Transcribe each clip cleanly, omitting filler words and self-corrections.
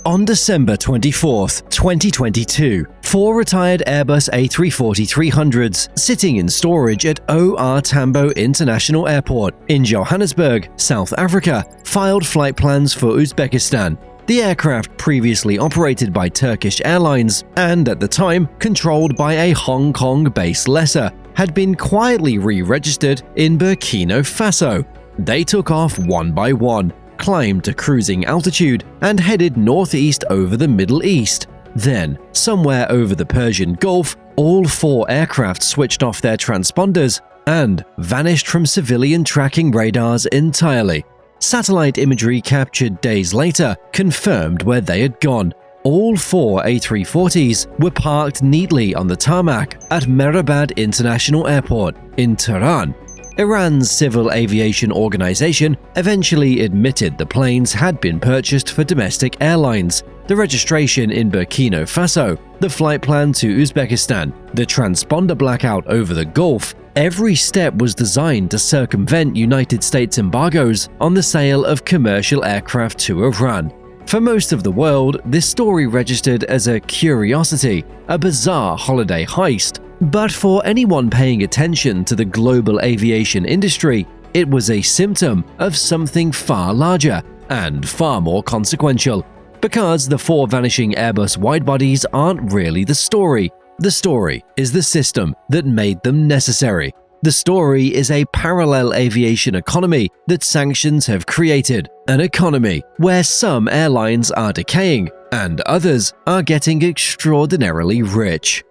On December 24, 2022, 4 retired Airbus A340-300s sitting in storage at OR Tambo International Airport in Johannesburg, South Africa, filed flight plans for Uzbekistan. The aircraft, previously operated by Turkish Airlines and at the time controlled by a Hong Kong-based lessor, had been quietly re-registered in Burkina Faso. They took off one by one, climbed to cruising altitude, and headed northeast over the Middle East. Then, somewhere over the Persian Gulf, all 4 aircraft switched off their transponders and vanished from civilian tracking radars entirely. Satellite imagery captured days later confirmed where they had gone. All 4 A340s were parked neatly on the tarmac at Mehrabad International Airport in Tehran. Iran's civil aviation organization eventually admitted the planes had been purchased for domestic airlines, the registration in Burkina Faso, the flight plan to Uzbekistan, the transponder blackout over the Gulf. Every step was designed to circumvent United States embargoes on the sale of commercial aircraft to Iran. For most of the world, this story registered as a curiosity, a bizarre holiday heist. But for anyone paying attention to the global aviation industry, it was a symptom of something far larger and far more consequential. Because the 4 vanishing Airbus widebodies aren't really the story. The story is the system that made them necessary. The story is a parallel aviation economy that sanctions have created, an economy where some airlines are decaying and others are getting extraordinarily rich.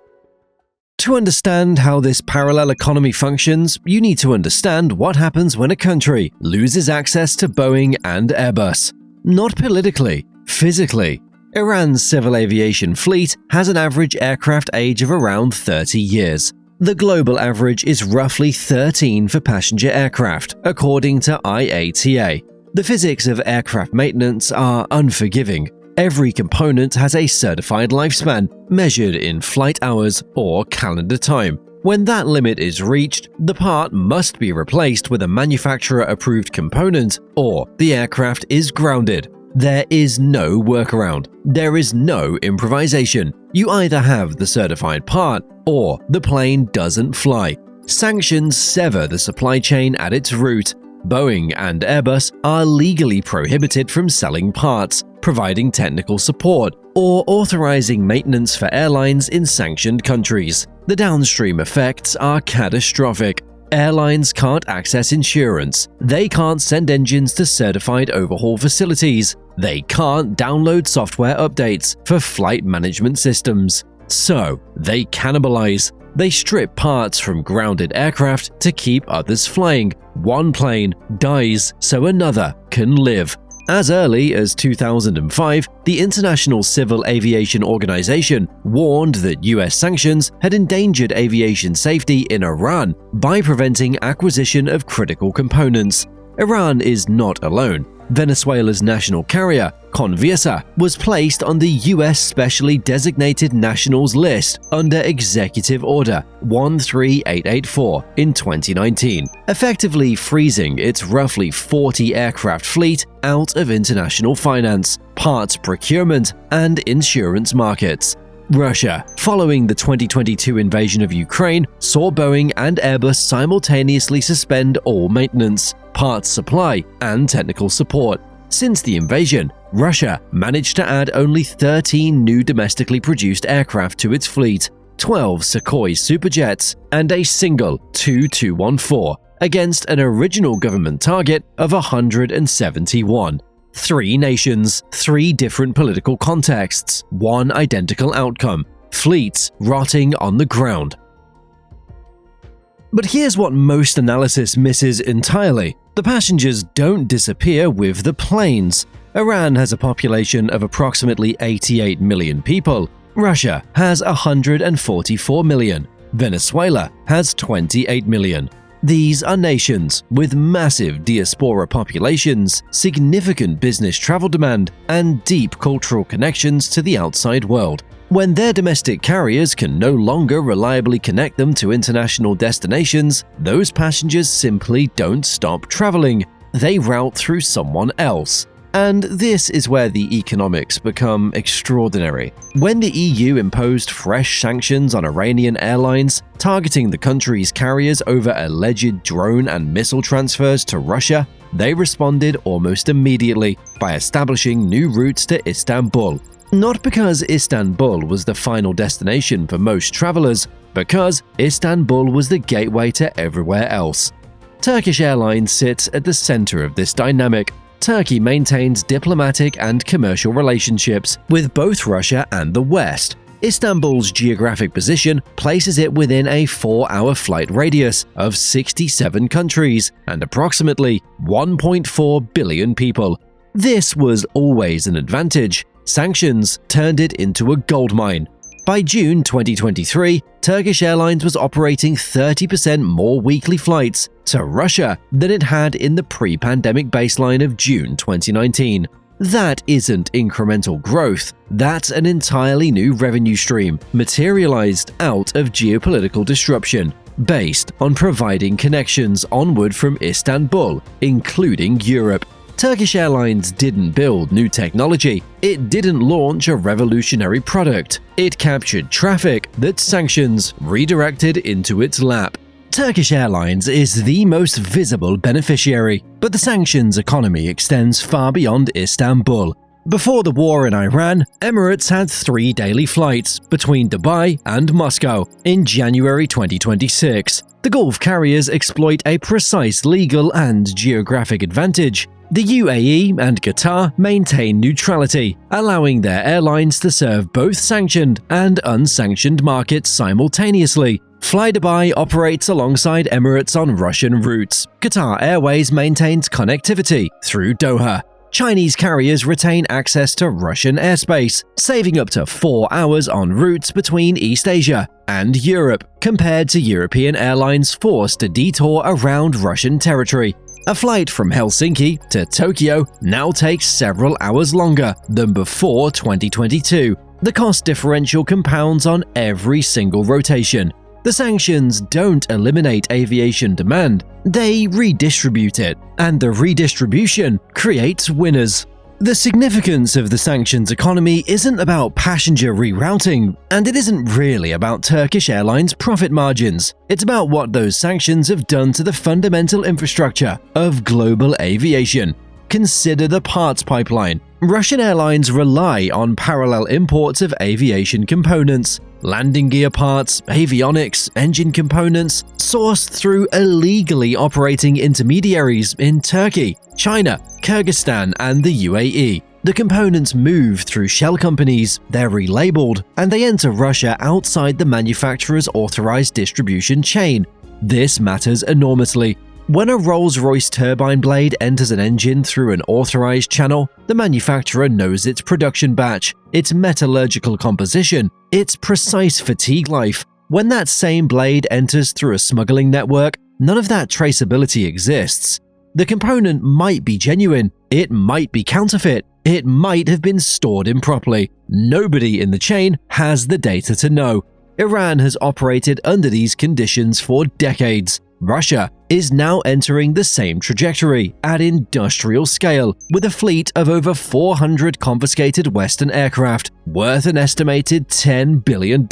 To understand how this parallel economy functions, you need to understand what happens when a country loses access to Boeing and Airbus. Not politically, physically. Iran's civil aviation fleet has an average aircraft age of around 30 years. The global average is roughly 13 for passenger aircraft, according to IATA. The physics of aircraft maintenance are unforgiving. Every component has a certified lifespan, measured in flight hours or calendar time. When that limit is reached, the part must be replaced with a manufacturer-approved component, or the aircraft is grounded. There is no workaround. There is no improvisation. You either have the certified part, or the plane doesn't fly. Sanctions sever the supply chain at its root. Boeing and Airbus are legally prohibited from selling parts, providing technical support, or authorizing maintenance for airlines in sanctioned countries. The downstream effects are catastrophic. Airlines can't access insurance. They can't send engines to certified overhaul facilities. They can't download software updates for flight management systems. So, they cannibalize. They strip parts from grounded aircraft to keep others flying. One plane dies so another can live. As early as 2005, the International Civil Aviation Organization warned that US sanctions had endangered aviation safety in Iran by preventing acquisition of critical components. Iran is not alone. Venezuela's national carrier, Conviasa, was placed on the US Specially Designated Nationals list under Executive Order 13884 in 2019, effectively freezing its roughly 40 aircraft fleet out of international finance, parts procurement, and insurance markets. Russia, following the 2022 invasion of Ukraine, saw Boeing and Airbus simultaneously suspend all maintenance, parts supply, and technical support. Since the invasion, Russia managed to add only 13 new domestically produced aircraft to its fleet, 12 Sukhoi Superjets, and a single Tu-214, against an original government target of 171. 3 nations, 3 different political contexts, 1 identical outcome: fleets rotting on the ground. But here's what most analysis misses entirely. The passengers don't disappear with the planes. Iran has a population of approximately 88 million people. Russia has 144 million. Venezuela has 28 million. These are nations with massive diaspora populations, significant business travel demand, and deep cultural connections to the outside world. When their domestic carriers can no longer reliably connect them to international destinations, those passengers simply don't stop traveling. They route through someone else. And this is where the economics become extraordinary. When the EU imposed fresh sanctions on Iranian airlines, targeting the country's carriers over alleged drone and missile transfers to Russia, they responded almost immediately by establishing new routes to Istanbul. Not because Istanbul was the final destination for most travelers, because Istanbul was the gateway to everywhere else. Turkish Airlines sits at the center of this dynamic. Turkey maintains diplomatic and commercial relationships with both Russia and the West. Istanbul's geographic position places it within a 4-hour flight radius of 67 countries and approximately 1.4 billion people. This was always an advantage. Sanctions turned it into a goldmine. By June 2023, Turkish Airlines was operating 30% more weekly flights to Russia than it had in the pre-pandemic baseline of June 2019. That isn't incremental growth, that's an entirely new revenue stream materialized out of geopolitical disruption, based on providing connections onward from Istanbul, including Europe. Turkish Airlines didn't build new technology, it didn't launch a revolutionary product, it captured traffic that sanctions redirected into its lap. Turkish Airlines is the most visible beneficiary, but the sanctions economy extends far beyond Istanbul. Before the war in Iran, Emirates had 3 daily flights between Dubai and Moscow in January 2026. The Gulf carriers exploit a precise legal and geographic advantage. The UAE and Qatar maintain neutrality, allowing their airlines to serve both sanctioned and unsanctioned markets simultaneously. Flydubai operates alongside Emirates on Russian routes. Qatar Airways maintains connectivity through Doha. Chinese carriers retain access to Russian airspace, saving up to 4 hours on routes between East Asia and Europe, compared to European airlines forced to detour around Russian territory. A flight from Helsinki to Tokyo now takes several hours longer than before 2022. The cost differential compounds on every single rotation. The sanctions don't eliminate aviation demand, they redistribute it, and the redistribution creates winners. The significance of the sanctions economy isn't about passenger rerouting, and it isn't really about Turkish Airlines' profit margins. It's about what those sanctions have done to the fundamental infrastructure of global aviation. Consider the parts pipeline. Russian airlines rely on parallel imports of aviation components. Landing gear parts, avionics, engine components, sourced through illegally operating intermediaries in Turkey, China, Kyrgyzstan, and the UAE. The components move through shell companies, they're relabeled, and they enter Russia outside the manufacturer's authorized distribution chain. This matters enormously. When a Rolls-Royce turbine blade enters an engine through an authorized channel, the manufacturer knows its production batch, its metallurgical composition, its precise fatigue life. When that same blade enters through a smuggling network, none of that traceability exists. The component might be genuine, it might be counterfeit, it might have been stored improperly. Nobody in the chain has the data to know. Iran has operated under these conditions for decades. Russia is now entering the same trajectory at industrial scale, with a fleet of over 400 confiscated Western aircraft worth an estimated $10 billion,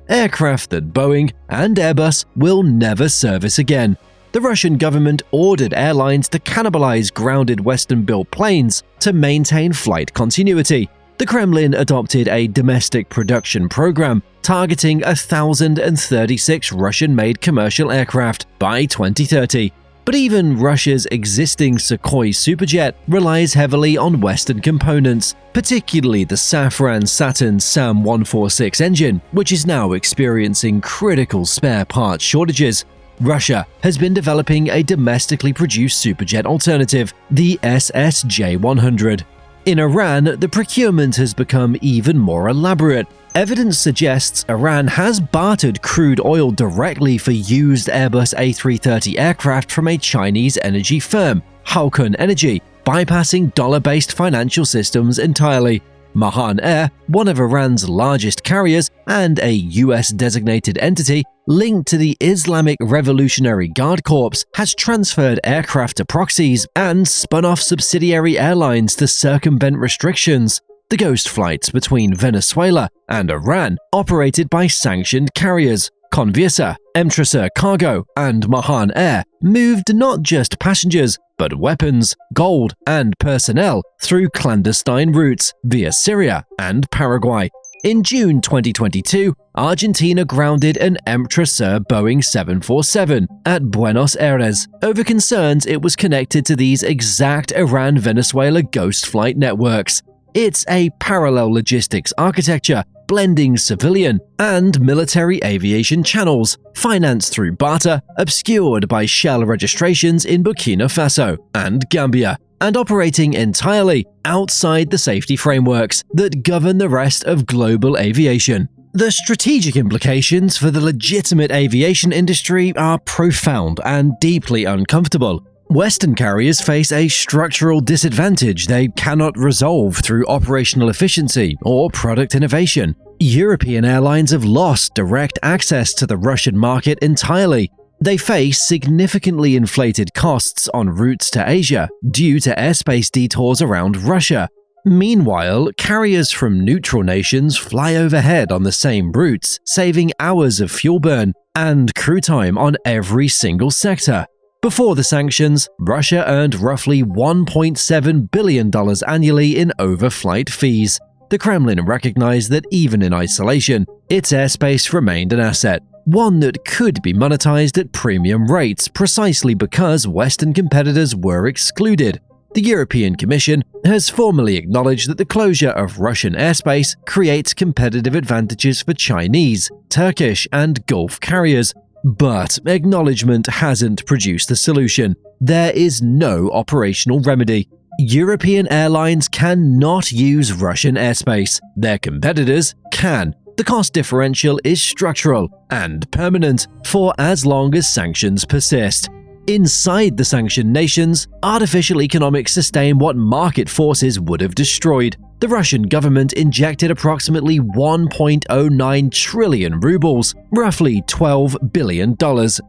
aircraft that Boeing and Airbus will never service again. The Russian government ordered airlines to cannibalize grounded Western-built planes to maintain flight continuity. The Kremlin adopted a domestic production program targeting 1,036 Russian-made commercial aircraft by 2030. But even Russia's existing Sukhoi Superjet relies heavily on Western components, particularly the Safran Saturn Sam-146 engine, which is now experiencing critical spare parts shortages. Russia has been developing a domestically produced Superjet alternative, the SSJ-100. In Iran, the procurement has become even more elaborate. Evidence suggests Iran has bartered crude oil directly for used Airbus A330 aircraft from a Chinese energy firm, Haokun Energy, bypassing dollar-based financial systems entirely. Mahan Air, one of Iran's largest carriers and a US-designated entity linked to the Islamic Revolutionary Guard Corps, has transferred aircraft to proxies and spun off subsidiary airlines to circumvent restrictions. The ghost flights between Venezuela and Iran, operated by sanctioned carriers, Conviasa, Emtrasa Cargo, and Mahan Air, moved not just passengers, but weapons, gold, and personnel through clandestine routes via Syria and Paraguay. In June 2022, Argentina grounded an Emtrasa Boeing 747 at Buenos Aires over concerns it was connected to these exact Iran-Venezuela ghost flight networks. It's a parallel logistics architecture blending civilian and military aviation channels, financed through barter, obscured by shell registrations in Burkina Faso and Gambia, and operating entirely outside the safety frameworks that govern the rest of global aviation. The strategic implications for the legitimate aviation industry are profound and deeply uncomfortable. Western carriers face a structural disadvantage they cannot resolve through operational efficiency or product innovation. European airlines have lost direct access to the Russian market entirely. They face significantly inflated costs on routes to Asia due to airspace detours around Russia. Meanwhile, carriers from neutral nations fly overhead on the same routes, saving hours of fuel burn and crew time on every single sector. Before the sanctions, Russia earned roughly $1.7 billion annually in overflight fees. The Kremlin recognized that even in isolation, its airspace remained an asset, one that could be monetized at premium rates precisely because Western competitors were excluded. The European Commission has formally acknowledged that the closure of Russian airspace creates competitive advantages for Chinese, Turkish, and Gulf carriers. But acknowledgement hasn't produced the solution. There is no operational remedy. European airlines cannot use Russian airspace. Their competitors can. The cost differential is structural and permanent for as long as sanctions persist. Inside the sanctioned nations, artificial economics sustain what market forces would have destroyed. The Russian government injected approximately 1.09 trillion rubles, roughly $12 billion,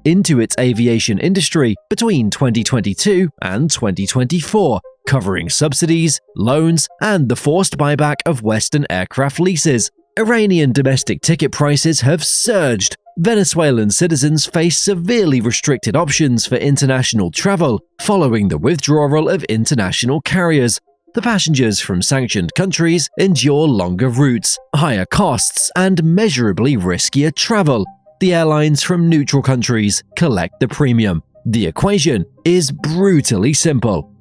into its aviation industry between 2022 and 2024, covering subsidies, loans, and the forced buyback of Western aircraft leases. Iranian domestic ticket prices have surged. Venezuelan citizens face severely restricted options for international travel following the withdrawal of international carriers. The passengers from sanctioned countries endure longer routes, higher costs, and measurably riskier travel. The airlines from neutral countries collect the premium. The equation is brutally simple.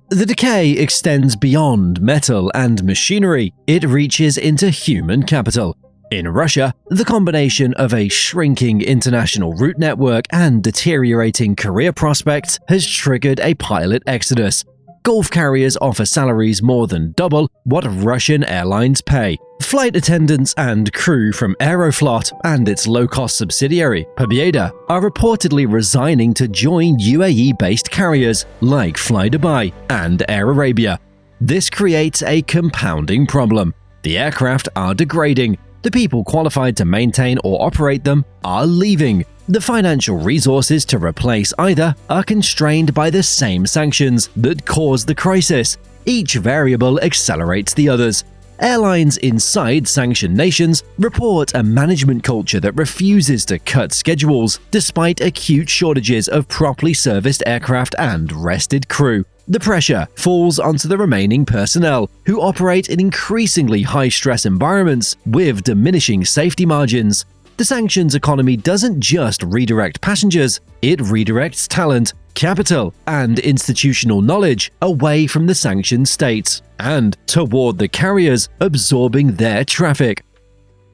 The decay extends beyond metal and machinery. It reaches into human capital. In Russia, the combination of a shrinking international route network and deteriorating career prospects has triggered a pilot exodus. Gulf carriers offer salaries more than double what Russian airlines pay. Flight attendants and crew from Aeroflot and its low-cost subsidiary, Pobeda, are reportedly resigning to join UAE-based carriers like Fly Dubai and Air Arabia. This creates a compounding problem. The aircraft are degrading. The people qualified to maintain or operate them are leaving. The financial resources to replace either are constrained by the same sanctions that caused the crisis. Each variable accelerates the others. Airlines inside sanctioned nations report a management culture that refuses to cut schedules despite acute shortages of properly serviced aircraft and rested crew. The pressure falls onto the remaining personnel, who operate in increasingly high-stress environments with diminishing safety margins. The sanctions economy doesn't just redirect passengers, it redirects talent, capital, and institutional knowledge away from the sanctioned states and toward the carriers absorbing their traffic.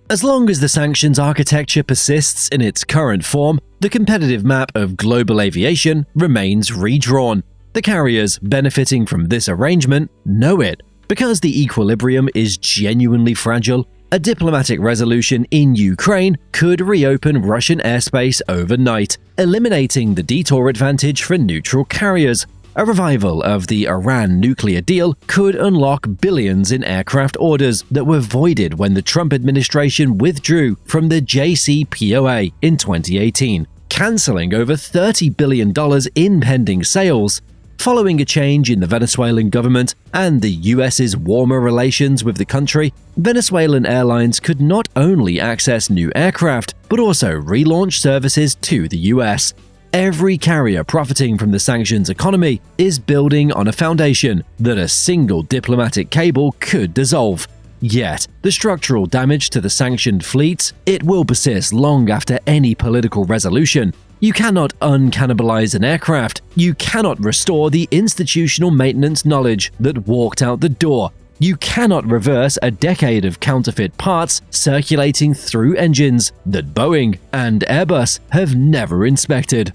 As long as the sanctions architecture persists in its current form, the competitive map of global aviation remains redrawn. The carriers benefiting from this arrangement know it. Because the equilibrium is genuinely fragile, a diplomatic resolution in Ukraine could reopen Russian airspace overnight, eliminating the detour advantage for neutral carriers. A revival of the Iran nuclear deal could unlock billions in aircraft orders that were voided when the Trump administration withdrew from the JCPOA in 2018, cancelling over $30 billion in pending sales. Following a change in the Venezuelan government and the US's warmer relations with the country, Venezuelan airlines could not only access new aircraft, but also relaunch services to the US. Every carrier profiting from the sanctions economy is building on a foundation that a single diplomatic cable could dissolve. Yet, the structural damage to the sanctioned fleets, it will persist long after any political resolution. You cannot uncannibalize an aircraft. You cannot restore the institutional maintenance knowledge that walked out the door. You cannot reverse a decade of counterfeit parts circulating through engines that Boeing and Airbus have never inspected.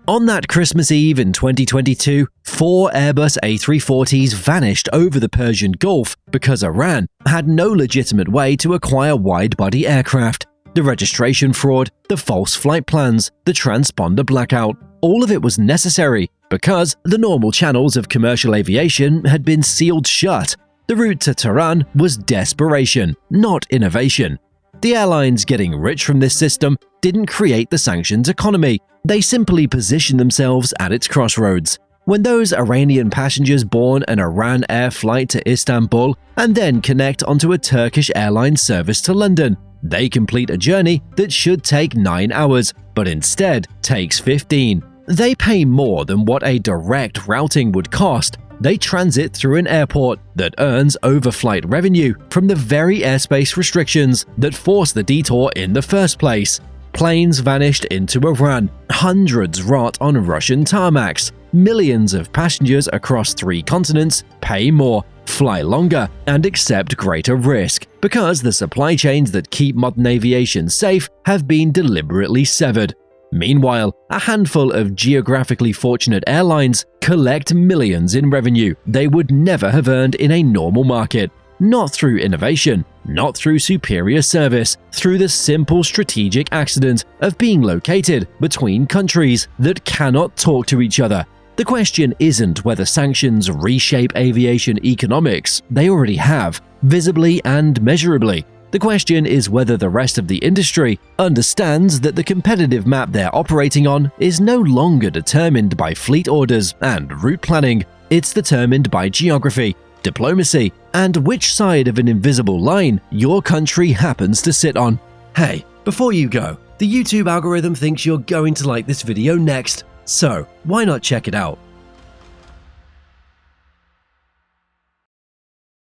On that Christmas Eve in 2022, 4 Airbus A340s vanished over the Persian Gulf because Iran had no legitimate way to acquire wide-body aircraft. The registration fraud, the false flight plans, the transponder blackout, all of it was necessary because the normal channels of commercial aviation had been sealed shut. The route to Tehran was desperation, not innovation. The airlines getting rich from this system didn't create the sanctions economy. They simply positioned themselves at its crossroads. When those Iranian passengers board an Iran Air flight to Istanbul and then connect onto a Turkish airline service to London, they complete a journey that should take 9 hours, but instead takes 15. They pay more than what a direct routing would cost. They transit through an airport that earns overflight revenue from the very airspace restrictions that forced the detour in the first place. Planes vanished into Iran, hundreds rot on Russian tarmacs, millions of passengers across 3 continents pay more, fly longer, and accept greater risk because the supply chains that keep modern aviation safe have been deliberately severed. Meanwhile, a handful of geographically fortunate airlines collect millions in revenue they would never have earned in a normal market. Not through innovation, not through superior service, through the simple strategic accident of being located between countries that cannot talk to each other. The question isn't whether sanctions reshape aviation economics, they already have, visibly and measurably. The question is whether the rest of the industry understands that the competitive map they're operating on is no longer determined by fleet orders and route planning. It's determined by geography, diplomacy, and which side of an invisible line your country happens to sit on. Hey, before you go, the YouTube algorithm thinks you're going to like this video next, so why not check it out?